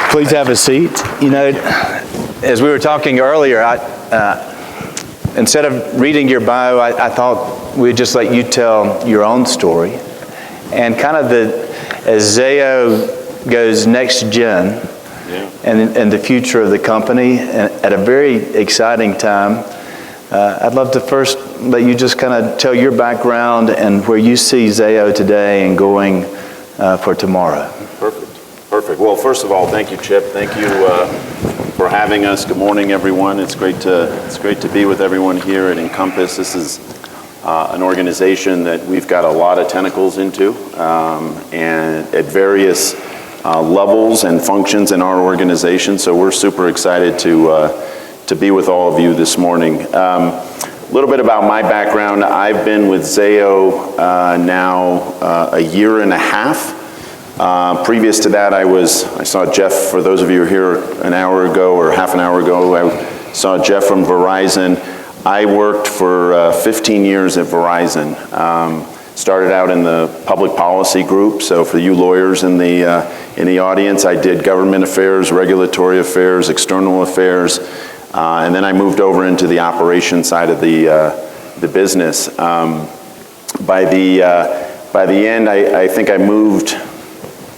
Please have a seat. You know, as we were talking earlier, instead of reading your bio, I thought we'd just let you tell your own story. And kind of as Zayo goes next gen, and the future of the company at a very exciting time, I'd love to first let you just kind of tell your background and where you see Zayo today and going for tomorrow. Perfect. Well, first of all, thank you, Chip. Thank you for having us. Good morning, everyone. It's great to be with everyone here at INCOMPAS. This is an organization that we've got a lot of tentacles into, and at various levels and functions in our organization. So we're super excited to be with all of you this morning. A little bit about my background. I've been with Zayo now a year and a half. Previous to that, I saw Jeff, for those of you who are here an hour ago or half an hour ago, I saw Jeff from Verizon. I worked for 15 years at Verizon. Started out in the public policy group, so for you lawyers in the audience, I did government affairs, regulatory affairs, external affairs, and then I moved over into the operations side of the business. By the end, I think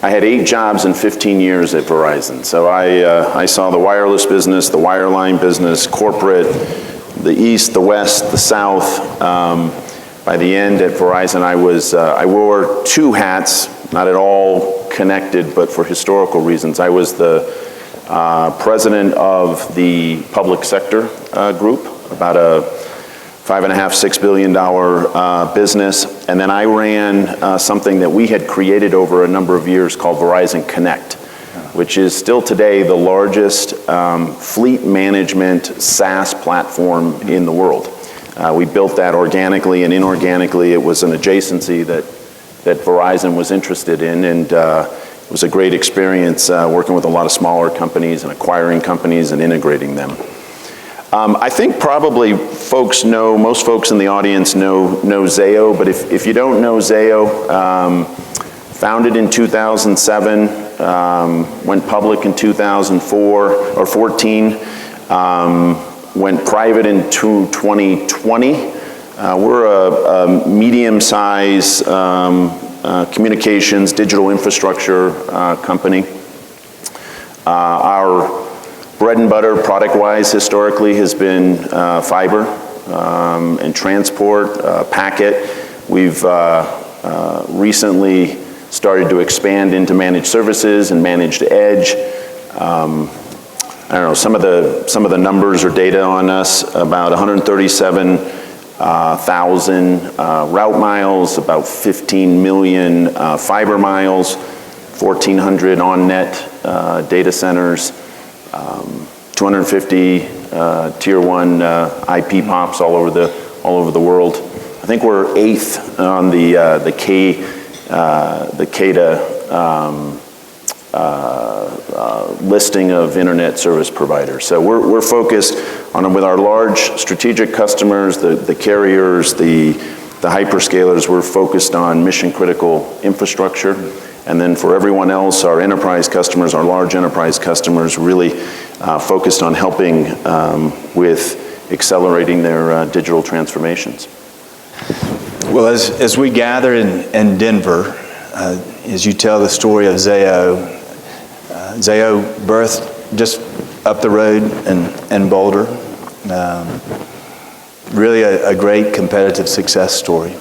I had 8 jobs in 15 years at Verizon. So I saw the wireless business, the wireline business, corporate, the East, the West, the South. By the end at Verizon, I wore 2 hats, not at all connected, but for historical reasons. I was the president of the public sector group, about a $5.5–6 billion business, and then I ran something that we had created over a number of years called Verizon Connect, which is still today the largest fleet management SaaS platform in the world. We built that organically and inorganically. It was an adjacency that Verizon was interested in, and it was a great experience working with a lot of smaller companies and acquiring companies and integrating them. I think probably most folks in the audience know Zayo, but if you don't know Zayo, founded in 2007, went public in 2004 or 14, went private in 2020. We're a medium-sized communications, digital infrastructure company. Our bread and butter, product-wise, historically, has been fiber and transport, packet. We've recently started to expand into managed services and managed edge. I don't know, some of the numbers or data on us, about 137,000 route miles, about 15 million fiber miles, 1,400 on-net data centers, 250 tier 1 IP pops all over the world. I think we're 8th on the CADA listing of internet service providers. So we're focused on, with our large strategic customers, the carriers, the hyperscalers, we're focused on mission critical infrastructure. And then for everyone else, our enterprise customers, our large enterprise customers, really focused on helping with accelerating their digital transformations. Well, as we gather in Denver, as you tell the story of Zayo, Zayo birthed just up the road in Boulder. Really a great competitive success story.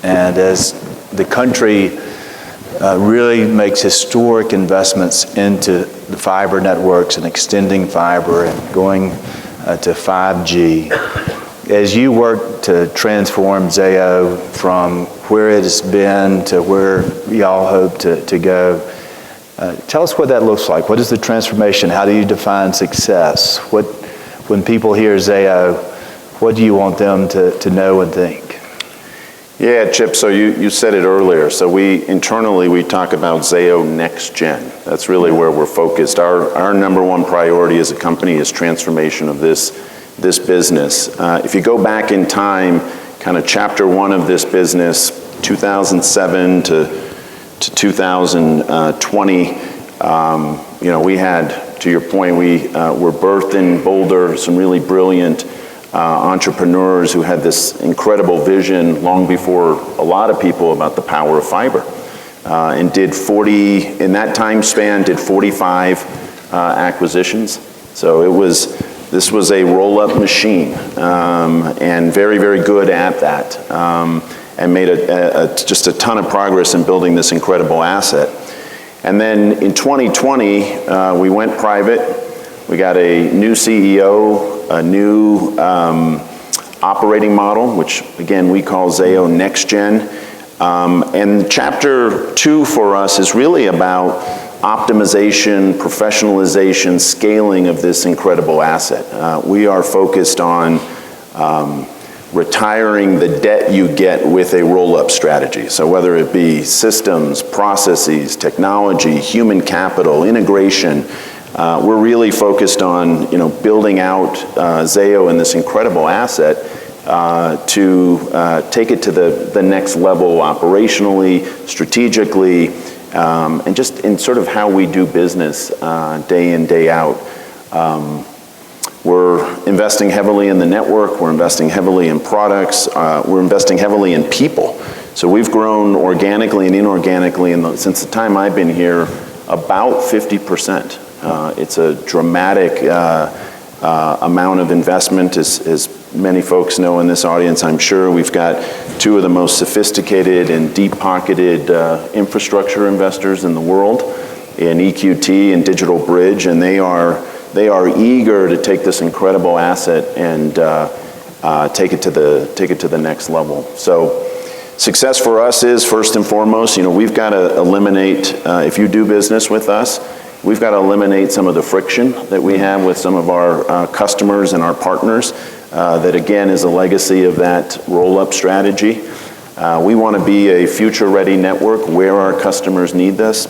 And as the country really makes historic investments into the fiber networks and extending fiber and going to 5G. As you work to transform Zayo from where it has been to where y'all hope to go, tell us what that looks like. What is the transformation? How do you define success? When people hear Zayo, what do you want them to know and think? Yeah, Chip, so you said it earlier. So internally we talk about Zayo Next Gen. That's really where we're focused. Our number one priority as a company is transformation of this business. If you go back in time, kind of chapter 1 of this business, 2007 to 2020, We had, to your point, we were birthed in Boulder, some really brilliant entrepreneurs who had this incredible vision long before a lot of people about the power of fiber. And in that time span, did 45 acquisitions. So this was a roll-up machine, and very, very good at that, and made just a ton of progress in building this incredible asset. And then in 2020, we went private. We got a new CEO, a new operating model, which again we call Zayo Next Gen. And chapter 2 for us is really about optimization, professionalization, scaling of this incredible asset. We are focused on retiring the debt you get with a roll-up strategy. So whether it be systems, processes, technology, human capital, integration, we're really focused on building out Zayo and this incredible asset to take it to the next level operationally, strategically, and just in sort of how we do business day in, day out. We're investing heavily in the network, we're investing heavily in products, we're investing heavily in people. So we've grown organically and inorganically since the time I've been here about 50%. It's a dramatic amount of investment, as many folks know in this audience, I'm sure. We've got two of the most sophisticated and deep-pocketed infrastructure investors in the world in EQT and Digital Bridge, and they are eager to take this incredible asset and take it to the next level. So success for us is, first and foremost, we've got to eliminate, if you do business with us, we've got to eliminate some of the friction that we have with some of our customers and our partners. That again is a legacy of that roll-up strategy. We want to be a future-ready network where our customers need this.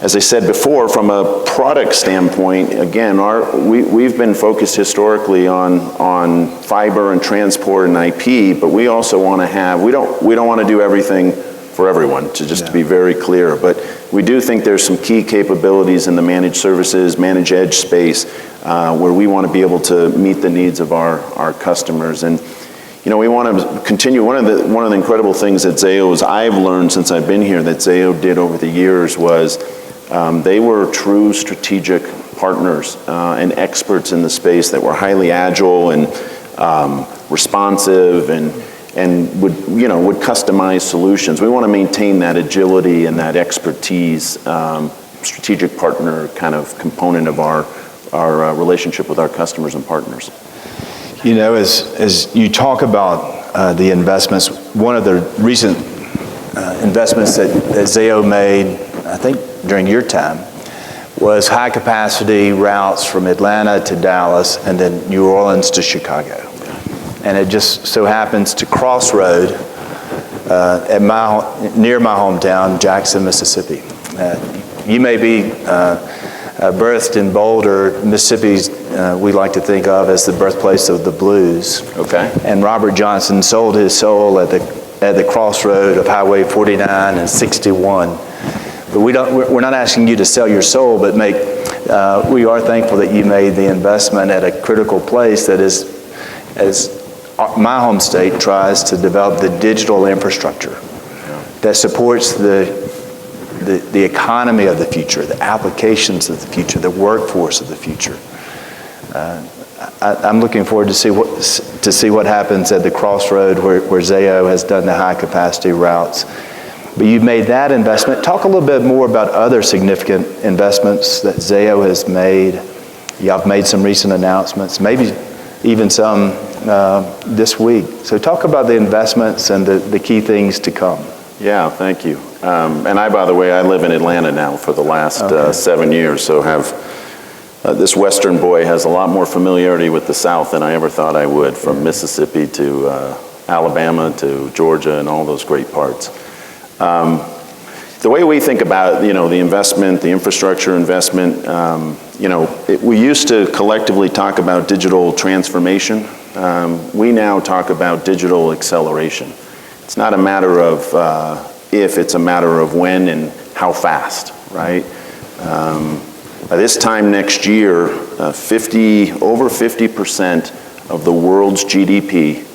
As I said before, from a product standpoint, again, we've been focused historically on fiber and transport and IP, but we also want to have, we don't want to do everything for everyone, to be very clear, but we do think there's some key capabilities in the managed services, managed edge space, where we want to be able to meet the needs of our customers. And we want to continue. One of the incredible things that I've learned since I've been here, that Zayo did over the years was they were true strategic partners and experts in the space that were highly agile and responsive and would customize solutions. We want to maintain that agility and that expertise, strategic partner kind of component of our relationship with our customers and partners. As you talk about the investments, one of the recent investments that Zayo made, I think during your time, was high capacity routes from Atlanta to Dallas and then New Orleans to Chicago. And it just so happens to crossroad near my hometown, Jackson, Mississippi. You may be birthed in Boulder, Mississippi. We like to think of as the birthplace of the blues. Okay. And Robert Johnson sold his soul at the crossroad of Highway 49 and 61. But we're not asking you to sell your soul, but we are thankful that you made the investment at a critical place that is, as my home state tries to develop the digital infrastructure that supports the economy of the future, the applications of the future, the workforce of the future. I'm looking forward to see what happens at the crossroad where Zayo has done the high capacity routes. But you've made that investment. Talk a little bit more about other significant investments that Zayo has made. Y'all have made some recent announcements, maybe even some this week. So talk about the investments and the key things to come. Yeah, thank you. And by the way, I live in Atlanta now for the last 7 years, so this Western boy has a lot more familiarity with the South than I ever thought I would, from Mississippi to Alabama to Georgia and all those great parts. The way we think about, the investment, the infrastructure investment, we used to collectively talk about digital transformation. We now talk about digital acceleration. It's not a matter of if, it's a matter of when and how fast, right? By this time next year, over 50% of the world's GDP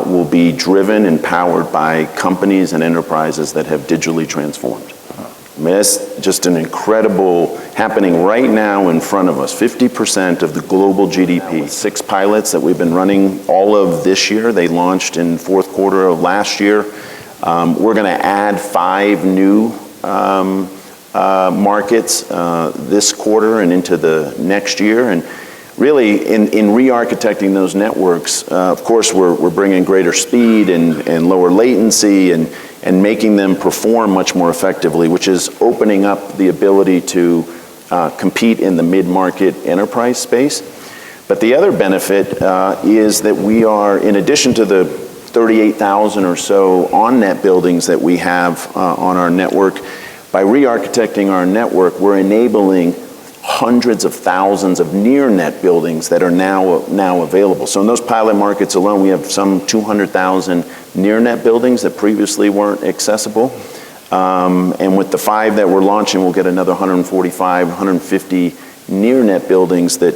will be driven and powered by companies and enterprises that have digitally transformed. I mean, that's just an incredible happening right now in front of us. 50% of the global GDP. 6 pilots that we've been running all of this year. They launched in fourth quarter of last year. We're going to add 5 new markets this quarter and into the next year. And really, in re-architecting those networks, of course, we're bringing greater speed and lower latency and making them perform much more effectively, which is opening up the ability to compete in the mid-market enterprise space. But the other benefit is that we are, in addition to the 38,000 or so on-net buildings that we have on our network, by re-architecting our network, we're enabling hundreds of thousands of near-net buildings that are now available. So in those pilot markets alone, we have some 200,000 near-net buildings that previously weren't accessible. And with the 5 that we're launching, we'll get another 145, 150 near-net buildings that,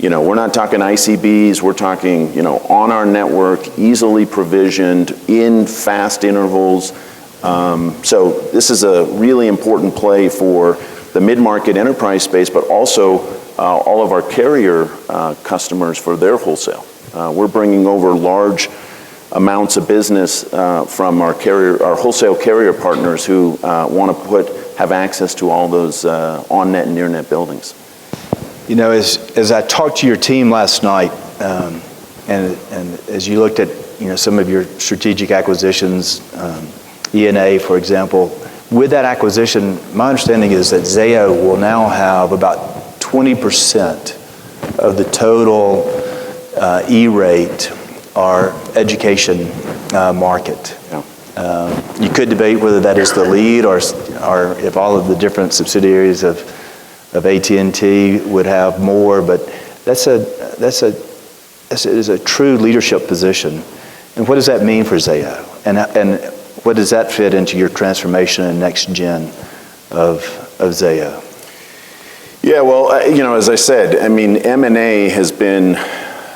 we're not talking ICBs, we're talking, on our network, easily provisioned, in fast intervals. So this is a really important play for the mid-market enterprise space, but also all of our carrier customers for their wholesale. We're bringing over large amounts of business from our wholesale carrier partners who want to have access to all those on-net and near-net buildings. As I talked to your team last night, and as you looked at some of your strategic acquisitions, ENA, for example, with that acquisition, my understanding is that Zayo will now have about 20% of the total E-rate, our education market. Yeah. You could debate whether that is the lead or if all of the different subsidiaries of AT&T would have more, but it is a true leadership position. And what does that mean for Zayo? And what does that fit into your transformation and next gen of Zayo? Yeah, well, as I said, M&A has been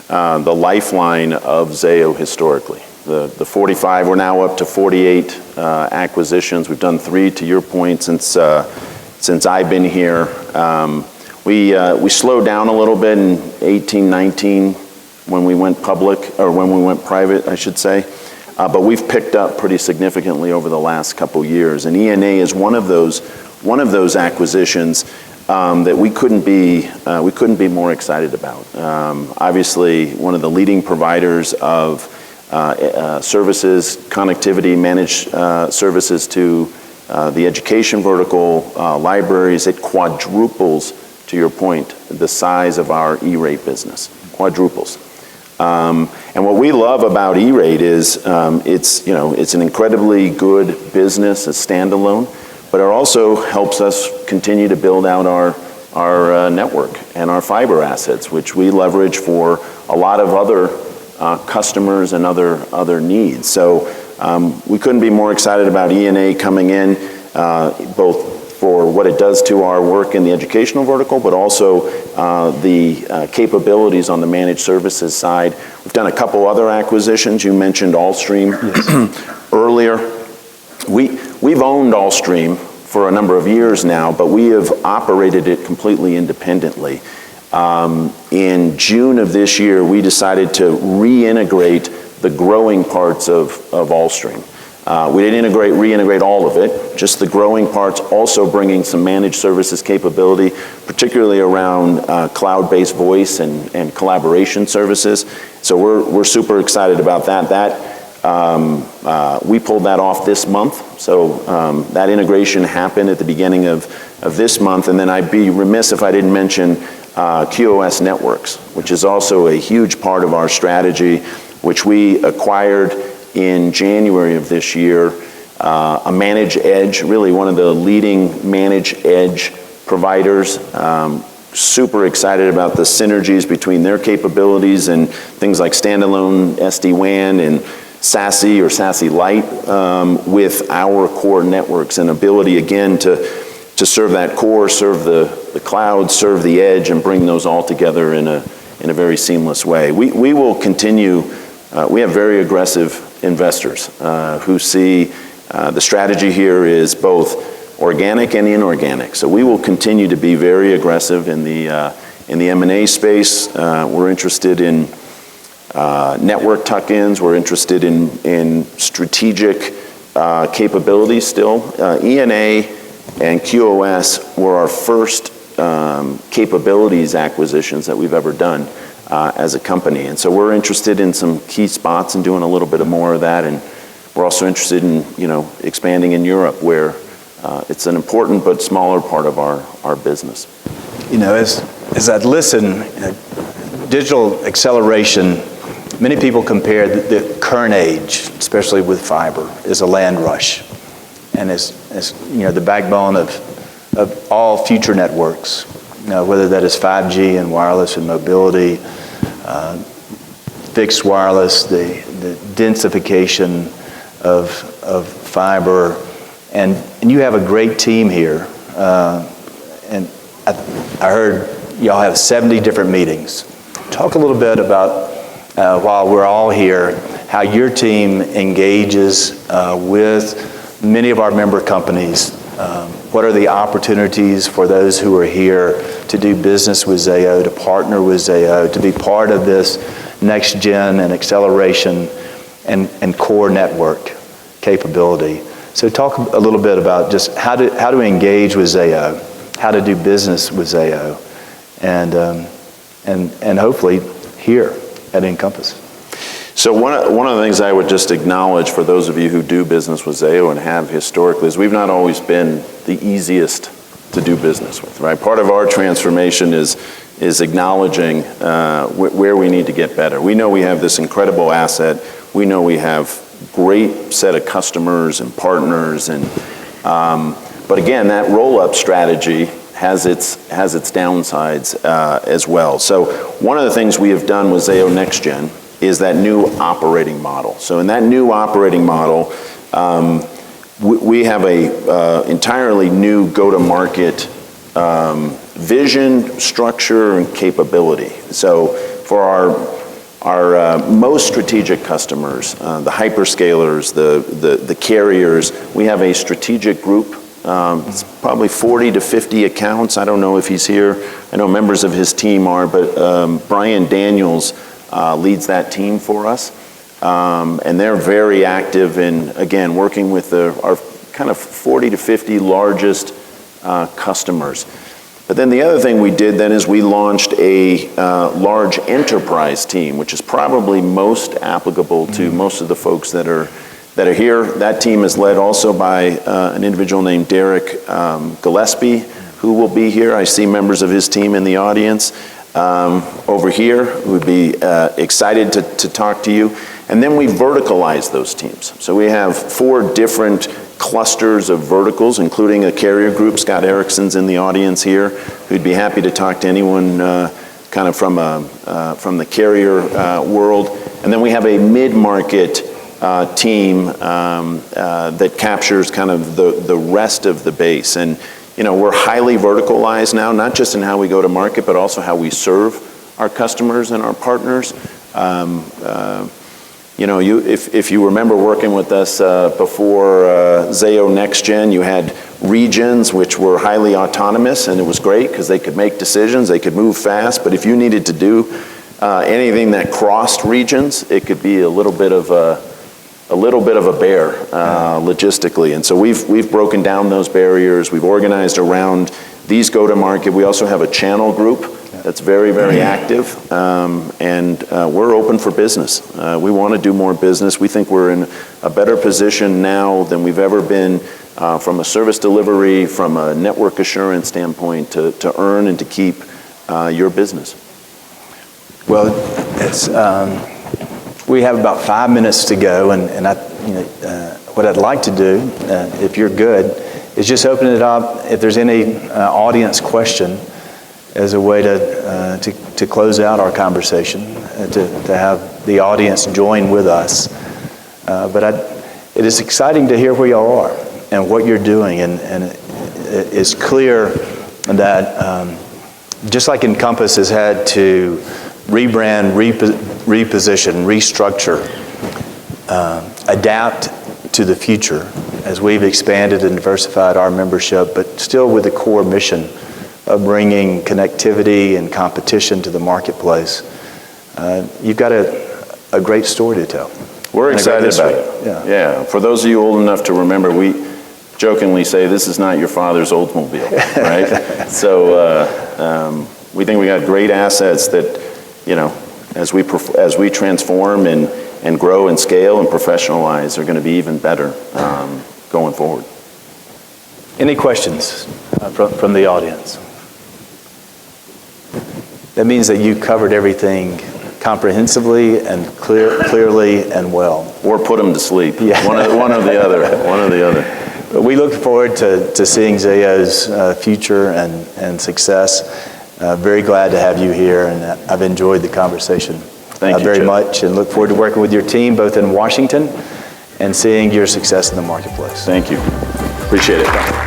the lifeline of Zayo historically. The 45, we're now up to 48 acquisitions. We've done 3, to your point, since I've been here. We slowed down a little bit in 18, 19 when we went public, or when we went private, I should say. But we've picked up pretty significantly over the last couple years. And ENA is one of those acquisitions that we couldn't be more excited about. Obviously, one of the leading providers of services, connectivity, managed services to the education vertical, libraries. It quadruples, to your point, the size of our E-rate business. Quadruples. And what we love about E-rate is it's an incredibly good business, a standalone, but it also helps us continue to build out our network and our fiber assets, which we leverage for a lot of other customers and other needs. So we couldn't be more excited about ENA coming in, both for what it does to our work in the educational vertical, but also the capabilities on the managed services side. We've done a couple other acquisitions. You mentioned Allstream earlier. We've owned Allstream for a number of years now, but we have operated it completely independently. In June of this year, we decided to reintegrate the growing parts of Allstream. We didn't reintegrate all of it, just the growing parts, also bringing some managed services capability, particularly around cloud-based voice and collaboration services. So we're super excited about that. We pulled that off this month, so that integration happened at the beginning of this month, and then I'd be remiss if I didn't mention QoS Networks, which is also a huge part of our strategy, which we acquired in January of this year, a managed edge, really one of the leading managed edge providers. Super excited about the synergies between their capabilities and things like standalone SD-WAN and SASE or SASE Lite with our core networks and ability, again, to serve that core, serve the cloud, serve the edge, and bring those all together in a very seamless way. We will continue, we have very aggressive investors who see the strategy here is both organic and inorganic. So we will continue to be very aggressive in the M&A space. We're interested in network tuck-ins. We're interested in strategic capabilities still. ENA and QoS were our first capabilities acquisitions that we've ever done as a company. And so we're interested in some key spots and doing a little bit more of that. And we're also interested in, expanding in Europe, where it's an important but smaller part of our business. As I'd listen, digital acceleration, many people compare the current age, especially with fiber, is a land rush. And as the backbone of all future networks, whether that is 5G and wireless and mobility, fixed wireless, the densification of fiber, and you have a great team here. And I heard y'all have 70 different meetings. Talk a little bit about, while we're all here, how your team engages with many of our member companies. What are the opportunities for those who are here to do business with Zayo, to partner with Zayo, to be part of this next gen and acceleration and core network capability? So talk a little bit about just how to engage with Zayo, how to do business with Zayo, and hopefully here at INCOMPAS. So one of the things I would just acknowledge for those of you who do business with Zayo and have historically is we've not always been the easiest to do business with, right? Part of our transformation is acknowledging where we need to get better. We know we have this incredible asset. We know we have great set of customers and partners, but again, that roll-up strategy has its downsides as well. So one of the things we have done with Zayo Next Gen is that new operating model. So in that new operating model, we have a entirely new go-to-market vision, structure, and capability. So for our most strategic customers, the hyperscalers, the carriers, we have a strategic group. It's probably 40 to 50 accounts. I don't know if he's here. I know members of his team are, but Brian Daniels leads that team for us. And they're very active in, again, working with our kind of 40 to 50 largest customers. But then the other thing we did then is we launched a large enterprise team, which is probably most applicable to most of the folks that are here. That team is led also by an individual named Derek Gillespie, who will be here. I see members of his team in the audience over here who would be excited to talk to you. And then we verticalize those teams. So we have 4 different clusters of verticals, including a carrier group. Scott Erickson's in the audience here, who'd be happy to talk to anyone kind of from the carrier world. And then we have a mid-market team that captures kind of the rest of the base. And we're highly verticalized now, not just in how we go to market, but also how we serve our customers and our partners. If you remember working with us before Zayo Next Gen, you had regions which were highly autonomous, and it was great because they could make decisions, they could move fast. But if you needed to do anything that crossed regions, it could be a little bit of a bear logistically. And so we've broken down those barriers. We've organized around these go-to-market. We also have a channel group that's very, very active, and we're open for business. We want to do more business. We think we're in a better position now than we've ever been from a service delivery, from a network assurance standpoint, to earn and to keep your business. Well, we have about 5 minutes to go, and what I'd like to do, if you're good, is just open it up. If there's any audience question, as a way to close out our conversation, to have the audience join with us. But it is exciting to hear where y'all are and what you're doing, and it's clear that just like INCOMPAS has had to rebrand, reposition, restructure, adapt to the future as we've expanded and diversified our membership, but still with the core mission of bringing connectivity and competition to the marketplace. You've got a great story to tell. We're excited about it. Yeah. For those of you old enough to remember, we jokingly say this is not your father's Oldsmobile, right? So we think we got great assets that, as we transform and grow and scale and professionalize, are going to be even better going forward. Any questions from the audience? That means that you covered everything comprehensively and clearly and well. Or put them to sleep. Yeah. One or the other. One or the other. But we look forward to seeing Zayo's future and success. Very glad to have you here, and I've enjoyed the conversation very much, and look forward to working with your team both in Washington and seeing your success in the marketplace. Thank you. Appreciate it.